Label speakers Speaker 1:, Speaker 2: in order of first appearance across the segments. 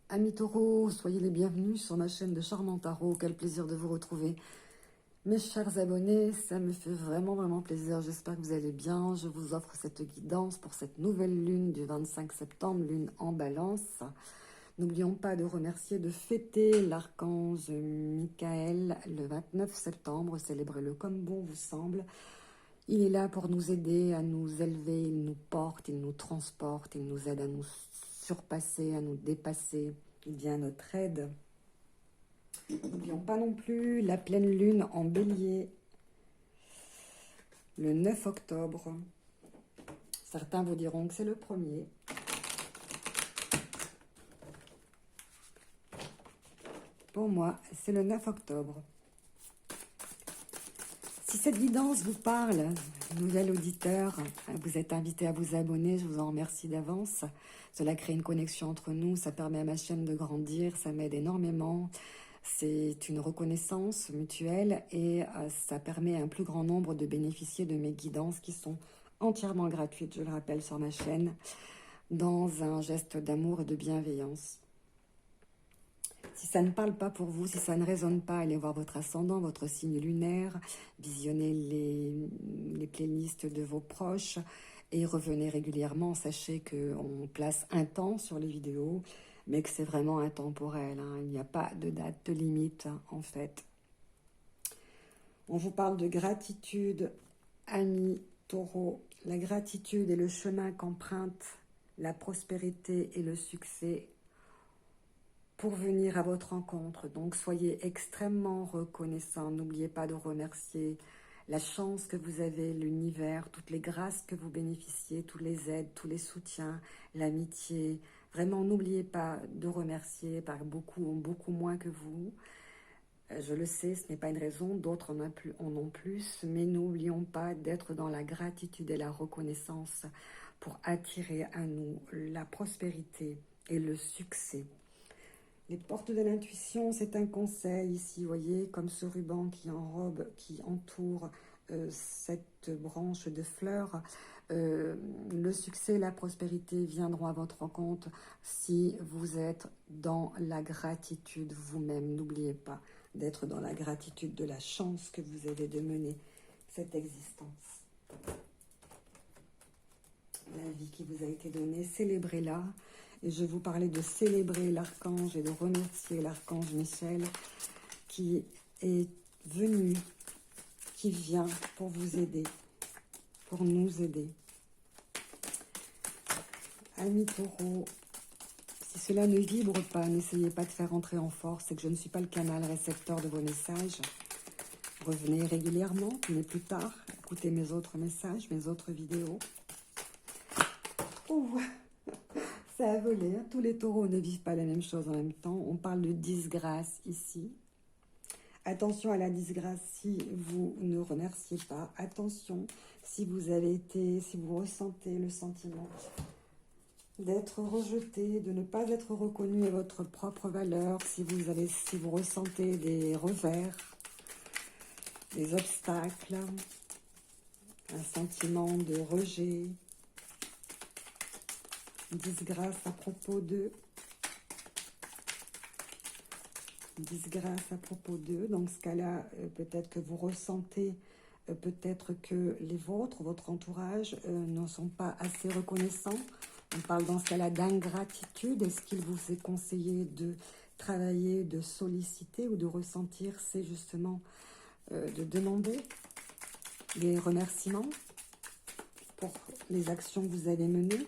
Speaker 1: Amis taureaux, soyez les bienvenus sur ma chaîne de Charmant Tarot. Quel plaisir de vous retrouver. Mes chers abonnés, ça me fait vraiment plaisir. J'espère que vous allez bien. Je vous offre cette guidance pour cette nouvelle lune du 25 septembre, lune en balance. N'oublions pas de remercier, de fêter l'archange Michael le 29 septembre. Célébrez-le comme bon vous semble. Il est là pour nous aider à nous élever. Il nous porte, il nous transporte, il nous aide à nous surpasser, à nous dépasser. Il vient à notre aide. N'oublions pas non plus la pleine lune en bélier, le 9 octobre. Certains vous diront que c'est le premier. Pour moi, c'est le 9 octobre. Si cette guidance vous parle, nouvel auditeur, vous êtes invité à vous abonner, je vous en remercie d'avance. Cela crée une connexion entre nous, ça permet à ma chaîne de grandir, ça m'aide énormément. C'est une reconnaissance mutuelle et ça permet à un plus grand nombre de bénéficier de mes guidances qui sont entièrement gratuites, je le rappelle, sur ma chaîne, dans un geste d'amour et de bienveillance. Si ça ne parle pas pour vous, si ça ne résonne pas, allez voir votre ascendant, votre signe lunaire, visionnez les playlists de vos proches et revenez régulièrement. Sachez qu'on place un temps sur les vidéos, mais que c'est vraiment intemporel. Il n'y a pas de date de limite, en fait. On vous parle de gratitude, amis taureaux. La gratitude est le chemin qu'emprunte la prospérité et le succès pour venir à votre rencontre. Donc, soyez extrêmement reconnaissants. N'oubliez pas de remercier la chance que vous avez, l'univers, toutes les grâces que vous bénéficiez, toutes les aides, tous les soutiens, l'amitié. Vraiment, n'oubliez pas de remercier par beaucoup moins que vous. Je le sais, ce n'est pas une raison, d'autres en ont plus, mais n'oublions pas d'être dans la gratitude et la reconnaissance pour attirer à nous la prospérité et le succès. Les portes de l'intuition, c'est un conseil ici, vous voyez, comme ce ruban qui enrobe, qui entoure cette branche de fleurs. Le succès et la prospérité viendront à votre rencontre si vous êtes dans la gratitude vous-même. N'oubliez pas d'être dans la gratitude de la chance que vous avez de mener cette existence. La vie qui vous a été donnée, célébrez-la. Et je vous parlais de célébrer l'archange et de remercier l'archange Michel qui est venu, qui vient pour vous aider, pour nous aider. Amis taureaux, si cela ne vibre pas, n'essayez pas de faire entrer en force, c'est que je ne suis pas le canal récepteur de vos messages. Revenez régulièrement, mais plus tard, écoutez mes autres messages, mes autres vidéos. Ouh, ça a volé, hein. Tous les taureaux ne vivent pas la même chose en même temps. On parle de disgrâce ici. Attention à la disgrâce si vous ne remerciez pas. Attention si vous ressentez le sentiment d'être rejeté, de ne pas être reconnu à votre propre valeur, si vous ressentez des revers, des obstacles, un sentiment de rejet, disgrâce à propos d'eux. Disgrâce à propos d'eux. Dans ce cas-là, peut-être que vous ressentez, peut-être que les vôtres, votre entourage, ne sont pas assez reconnaissants. On parle dans ce cas-là d'ingratitude. Est-ce qu'il vous est conseillé de travailler, de solliciter ou de ressentir? C'est justement de demander des remerciements pour les actions que vous avez menées,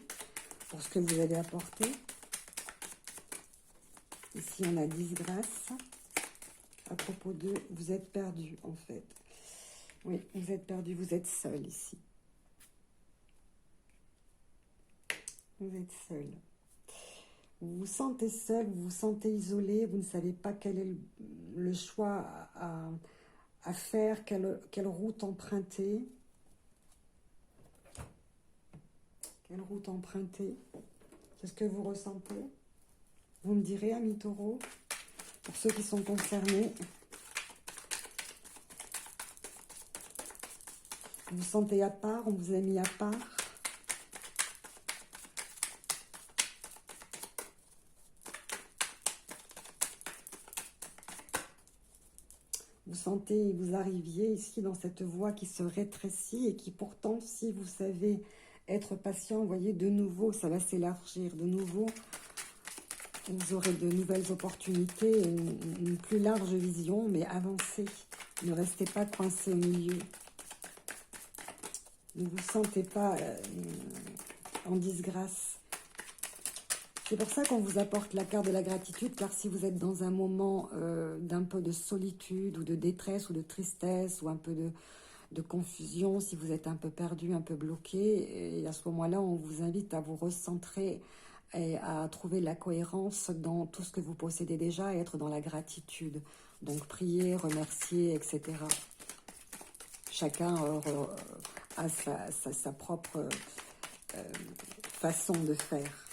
Speaker 1: pour ce que vous avez apporté. Ici, on a disgrâce. À propos de, vous êtes perdu, en fait. Oui, vous êtes perdu, vous êtes seul ici. Vous êtes seul. Vous vous sentez seul, vous vous sentez isolé, vous ne savez pas quel est le choix à faire, quelle route emprunter. Quelle route emprunter? Qu'est-ce que vous ressentez? Vous me direz, amis taureaux, pour ceux qui sont concernés. Vous vous sentez à part, on vous a mis à part. Vous sentez, vous arriviez ici dans cette voie qui se rétrécit et qui pourtant, si vous savez être patient, vous voyez, de nouveau, ça va s'élargir. De nouveau, vous aurez de nouvelles opportunités, une plus large vision, mais avancez. Ne restez pas coincé au milieu. Ne vous sentez pas en disgrâce. C'est pour ça qu'on vous apporte la carte de la gratitude, car si vous êtes dans un moment d'un peu de solitude ou de détresse ou de tristesse ou un peu de confusion, si vous êtes un peu perdu, un peu bloqué, et à ce moment-là, on vous invite à vous recentrer et à trouver la cohérence dans tout ce que vous possédez déjà et être dans la gratitude. Donc prier, remercier, etc. Chacun a sa propre façon de faire.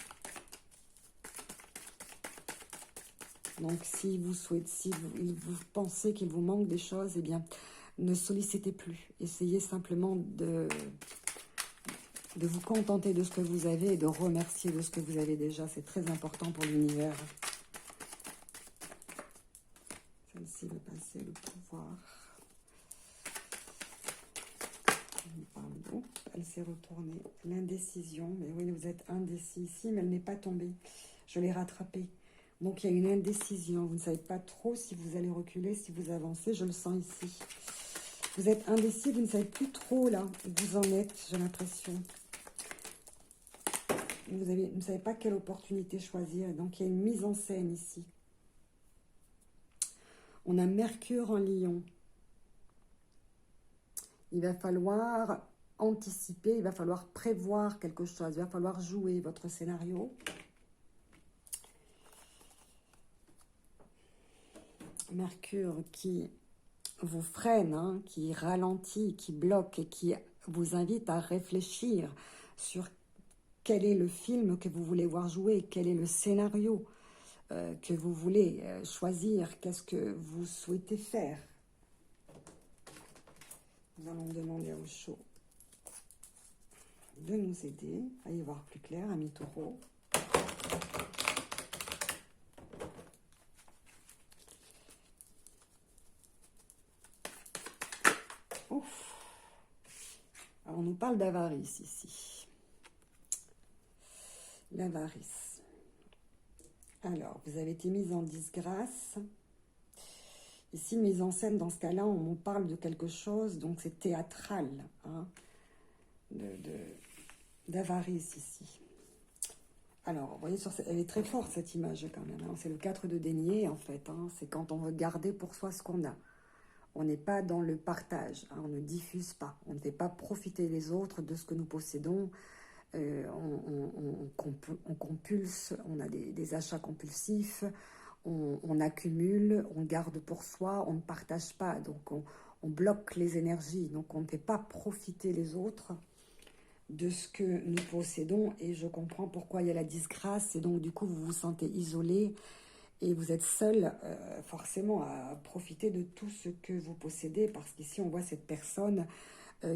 Speaker 1: Donc, si vous pensez qu'il vous manque des choses, eh bien, ne sollicitez plus. Essayez simplement de vous contenter de ce que vous avez et de remercier de ce que vous avez déjà. C'est très important pour l'univers. Celle-ci va passer le pouvoir. Pardon, elle s'est retournée. L'indécision. Mais oui, vous êtes indécis ici, mais elle n'est pas tombée. Je l'ai rattrapée. Donc, il y a une indécision. Vous ne savez pas trop si vous allez reculer, si vous avancez. Je le sens ici. Vous êtes indécis, vous ne savez plus trop là où vous en êtes, j'ai l'impression. Vous ne savez pas quelle opportunité choisir. Donc, il y a une mise en scène ici. On a Mercure en Lion. Il va falloir anticiper, il va falloir prévoir quelque chose. Il va falloir jouer votre scénario. Mercure qui vous freine, hein, qui ralentit, qui bloque et qui vous invite à réfléchir sur quel est le film que vous voulez voir jouer, quel est le scénario que vous voulez choisir, qu'est-ce que vous souhaitez faire. Nous allons demander au show de nous aider à y voir plus clair, amis taureaux. Ouf. Alors, on nous parle d'avarice ici. L'avarice. Alors, vous avez été mise en disgrâce. Ici, mise en scène, dans ce cas-là, on parle de quelque chose, donc c'est théâtral, hein, d'avarice ici. Alors, vous voyez, elle est très forte, cette image, quand même. Hein. C'est le 4 de denier, en fait. Hein. C'est quand on veut garder pour soi ce qu'on a. On n'est pas dans le partage, hein. On ne diffuse pas. On ne fait pas profiter les autres de ce que nous possédons. On compulse, on a des achats compulsifs, on accumule, on garde pour soi, on ne partage pas. Donc, on bloque les énergies. Donc, on ne fait pas profiter les autres de ce que nous possédons, et je comprends pourquoi il y a la disgrâce, et donc du coup vous vous sentez isolé et vous êtes seul forcément à profiter de tout ce que vous possédez, parce qu'ici on voit cette personne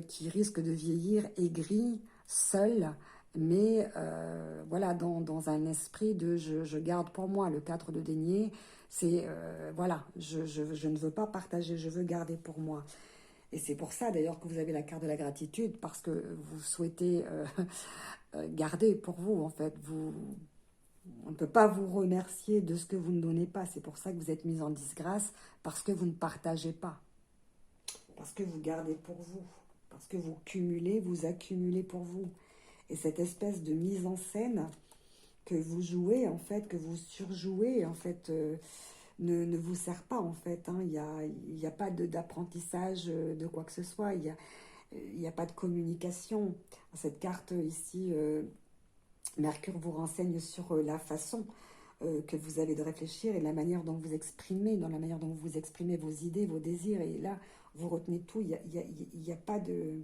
Speaker 1: qui risque de vieillir aigrie, seule, mais voilà, dans un esprit de je garde pour moi. Le 4 de denier, c'est voilà, je ne veux pas partager, je veux garder pour moi. Et c'est pour ça d'ailleurs que vous avez la carte de la gratitude, parce que vous souhaitez garder pour vous, en fait. On ne peut pas vous remercier de ce que vous ne donnez pas. C'est pour ça que vous êtes mis en disgrâce, parce que vous ne partagez pas. Parce que vous gardez pour vous. Parce que vous cumulez, vous accumulez pour vous. Et cette espèce de mise en scène que vous jouez, en fait, que vous surjouez, en fait... ne vous sert pas, en fait. Hein. Il y a pas d'apprentissage de quoi que ce soit. Il y a pas de communication. Cette carte ici, Mercure vous renseigne sur la façon que vous avez de réfléchir et la manière dont vous exprimez, dans la manière dont vous exprimez vos idées, vos désirs. Et là, vous retenez tout. Il y a pas de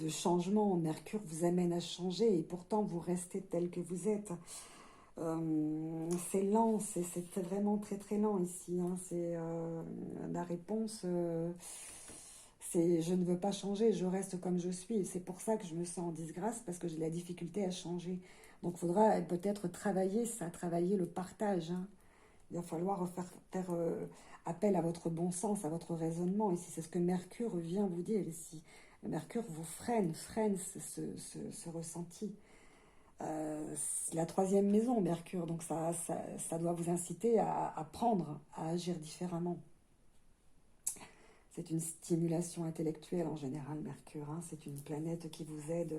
Speaker 1: changement. Mercure vous amène à changer et pourtant vous restez tel que vous êtes. C'est lent, c'est vraiment très très lent ici. Hein. C'est la réponse, c'est je ne veux pas changer, je reste comme je suis. C'est pour ça que je me sens en disgrâce, parce que j'ai la difficulté à changer. Donc il faudra peut-être travailler ça, travailler le partage. Hein. Il va falloir faire appel à votre bon sens, à votre raisonnement. Ici, c'est ce que Mercure vient vous dire ici. Mercure vous freine ce ressenti. La troisième maison, Mercure, donc ça doit vous inciter à prendre, à agir différemment. C'est une stimulation intellectuelle en général, Mercure. Hein. C'est une planète qui vous aide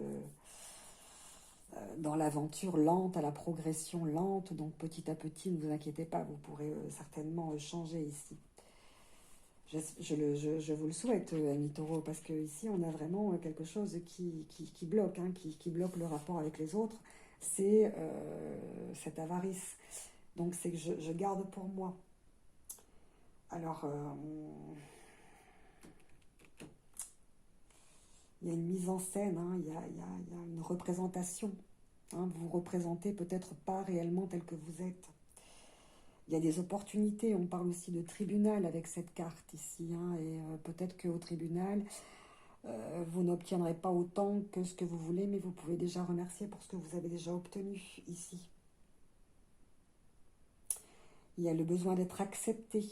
Speaker 1: dans l'aventure lente, à la progression lente. Donc petit à petit, ne vous inquiétez pas, vous pourrez certainement changer ici. Je vous le souhaite, ami Taureau, parce que ici on a vraiment quelque chose qui bloque, hein, qui bloque le rapport avec les autres. C'est cette avarice. Donc c'est que je garde pour moi. Alors, il y a une mise en scène, hein, il y a une représentation. Hein, vous représentez peut-être pas réellement tel que vous êtes. Il y a des opportunités, on parle aussi de tribunal avec cette carte ici, hein, et peut-être qu'au tribunal, vous n'obtiendrez pas autant que ce que vous voulez, mais vous pouvez déjà remercier pour ce que vous avez déjà obtenu ici. Il y a le besoin d'être accepté,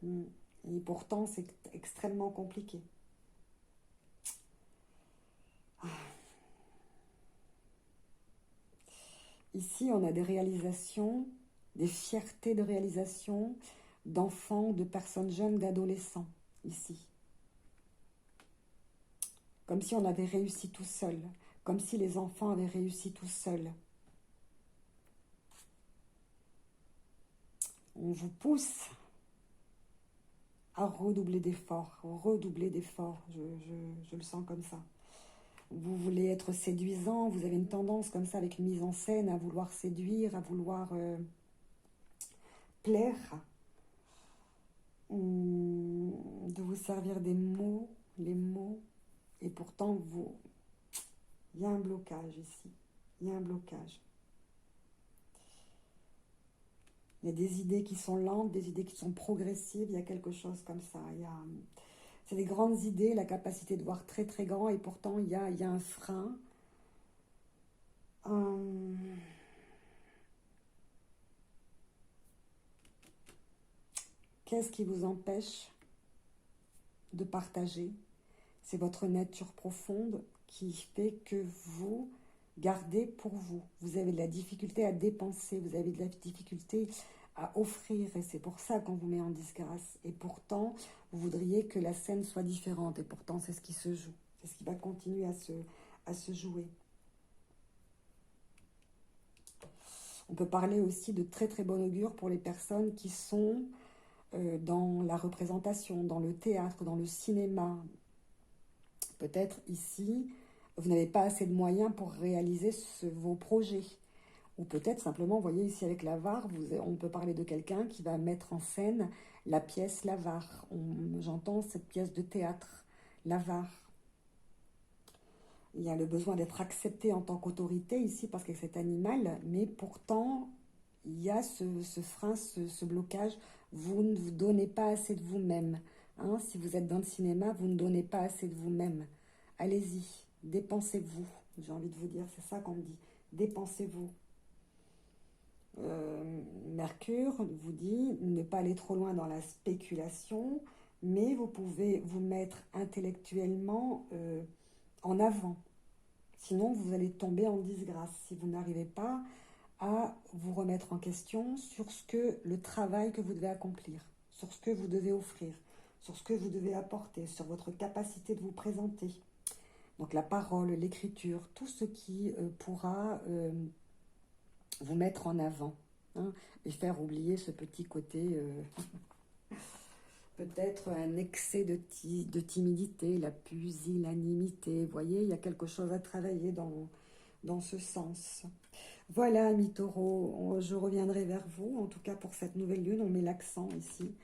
Speaker 1: et pourtant c'est extrêmement compliqué. Ici, on a des réalisations, des fiertés de réalisation d'enfants, de personnes jeunes, d'adolescents, ici. Comme si on avait réussi tout seul, comme si les enfants avaient réussi tout seuls. On vous pousse à redoubler d'efforts, je le sens comme ça. Vous voulez être séduisant, vous avez une tendance comme ça avec une mise en scène à vouloir séduire, à vouloir plaire, de vous servir des mots, les mots, et pourtant il y a un blocage ici, il y a un blocage. Il y a des idées qui sont lentes, des idées qui sont progressives, il y a quelque chose comme ça. C'est des grandes idées, la capacité de voir très très grand, et pourtant il y a un frein. Qu'est-ce qui vous empêche de partager? C'est votre nature profonde qui fait que vous gardez pour vous. Vous avez de la difficulté à dépenser, vous avez de la difficulté à offrir, et c'est pour ça qu'on vous met en disgrâce. Et pourtant, vous voudriez que la scène soit différente, et pourtant c'est ce qui se joue. C'est ce qui va continuer à se jouer. On peut parler aussi de très très bon augure pour les personnes qui sont dans la représentation, dans le théâtre, dans le cinéma. Peut-être ici, vous n'avez pas assez de moyens pour réaliser vos projets. Ou peut-être simplement, vous voyez ici avec l'avare, on peut parler de quelqu'un qui va mettre en scène la pièce l'avare. J'entends cette pièce de théâtre, l'avare. Il y a le besoin d'être accepté en tant qu'autorité ici parce que c'est animal, mais pourtant, il y a ce frein, ce blocage. Vous ne vous donnez pas assez de vous-même. Hein, si vous êtes dans le cinéma, vous ne donnez pas assez de vous-même. Allez-y, dépensez-vous. J'ai envie de vous dire, c'est ça qu'on me dit. Dépensez-vous. Mercure vous dit ne pas aller trop loin dans la spéculation, mais vous pouvez vous mettre intellectuellement en avant. Sinon, vous allez tomber en disgrâce si vous n'arrivez pas à vous remettre en question sur le travail que vous devez accomplir, sur ce que vous devez offrir, sur ce que vous devez apporter, sur votre capacité de vous présenter. Donc la parole, l'écriture, tout ce qui pourra vous mettre en avant, hein, et faire oublier ce petit côté, peut-être un excès de timidité, la pusillanimité. Vous voyez, il y a quelque chose à travailler dans ce sens. Voilà, amis taureaux, je reviendrai vers vous. En tout cas, pour cette nouvelle lune, on met l'accent ici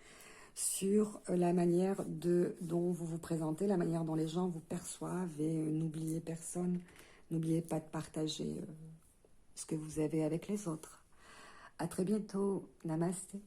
Speaker 1: sur la manière dont vous vous présentez, la manière dont les gens vous perçoivent. Et n'oubliez personne, n'oubliez pas de partager ce que vous avez avec les autres. À très bientôt. Namasté.